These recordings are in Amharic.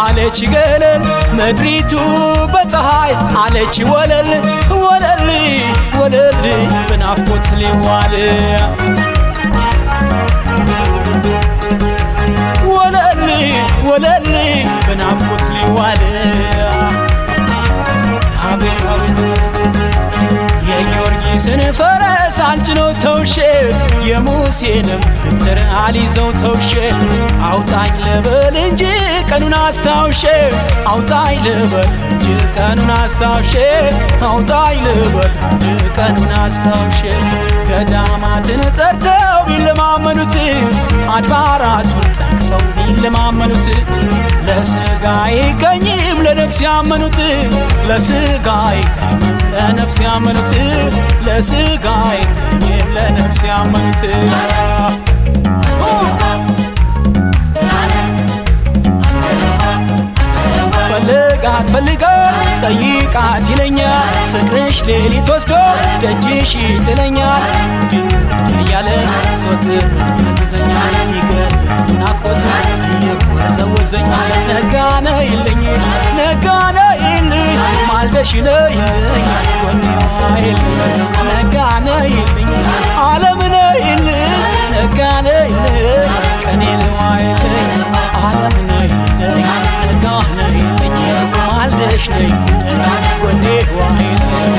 አለች ገለል ምድሪቱ በፀሐይ አለች ወለል ወለል ወለል በናፍቆት ሊዋል ወለል ወለል በናፍቆት ሊዋል አቤት አቤት የጊዮርጊስን ፈረስ አልጭነው ተውሼ የሙሴንም በትር አልይዘው ተውሼ አውጣኝ ልበል እንጂ ቀኑን አስታውሼ አውጣኝ ልበል እንጂ ቀኑን አስታውሼ አውጣኝ ልበል እንጂ ቀኑን አስታውሼ ገዳማትን ጠርተው ቢለማመኑት አድባራቱን ጠቅሰው ቢለማመኑት ለሥጋ አይገኝም ለነፍስ ያመኑት ለሥጋ አይገኝም ለነፍስ ያመኑት ለሥጋ አይገኝም ለነፍስ ያመኑት ፈልጋት ፈልጋት ጠይቃት ይለኛል ፍቅርሽ ሌሊት ወስዶ ደጅሽ ይጥለኛል እያለ ዞትር ያዘዘኛል ይገር ናፍቆት እየወዘወዘኛል ነጋነ ይልኝ ነጋነ ይልኝ ማልደሽ ነይልኝ ጎኔዋ ይልኝ ነጋነ ይልኝ ዓለምነ ይልኝ ነጋነ ይልኝ ቀኔልዋ ይልኝ ዓለምነ ይልኝ ነጋነ ይልኝ ማልደሽ ነይልኝ ጎኔዋ ይልኝ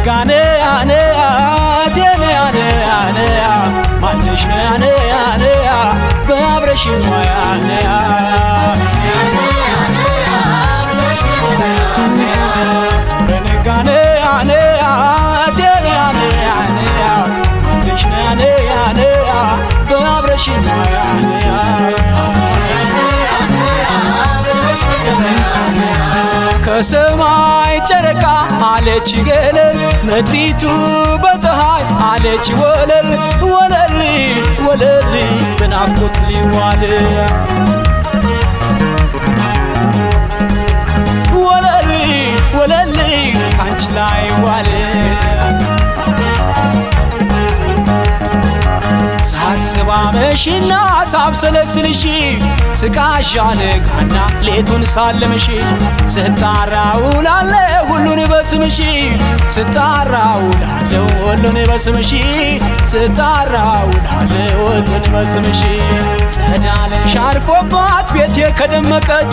ጋኔ አኔ አቴኔ አኔ አኔ ማንሽ አኔ አኔ በአብረሽ ሞያ አኔ ጋኔ አኔ አቴኔ አኔ አኔ ማንሽ አኔ አኔ በአብረሽ ሞያ አኔ ከሰማይ ጨረቃ አለች ገለል ምድሪቱ በፀሐይ አለች ወለል ወለል ወለል በናፍቆት ሊዋል ወለል ወለል ካንቺ ላይ ዋል ሳስባ መሽና ሳብሰለስልሽ ስቃሻልጋና ሌቱን ሳለምሽ ስታራውላለ ሁሉን በስምሽ ስታራውላለ ሁሉን በስምሽ ስታራውላለ ሁሉን በስምሽ ጸዳለሽ አርፎባት ቤቴ ከደመቀች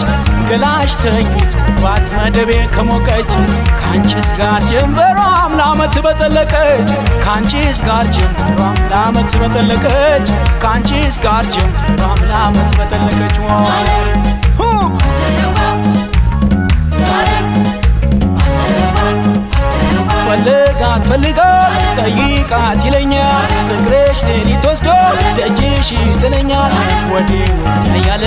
ገላሽ ተኝቶባት መደቤ ከሞቀች ካንቺስ ጋር ጀንበሯም ለዓመት በጠለቀች ካንቺስ ጋር ጀንበሯም ለዓመት በጠለቀች ካንቺስ ጋር ጀንበሯም ለዓመት በጠለቀች ፈልጋት ፈልጋት ጠይቃት ይለኛል ፍቅርሽ ሌሊት ወስዶ ደጅሽ ይጥለኛል ወዲህ ወዲያ ያለ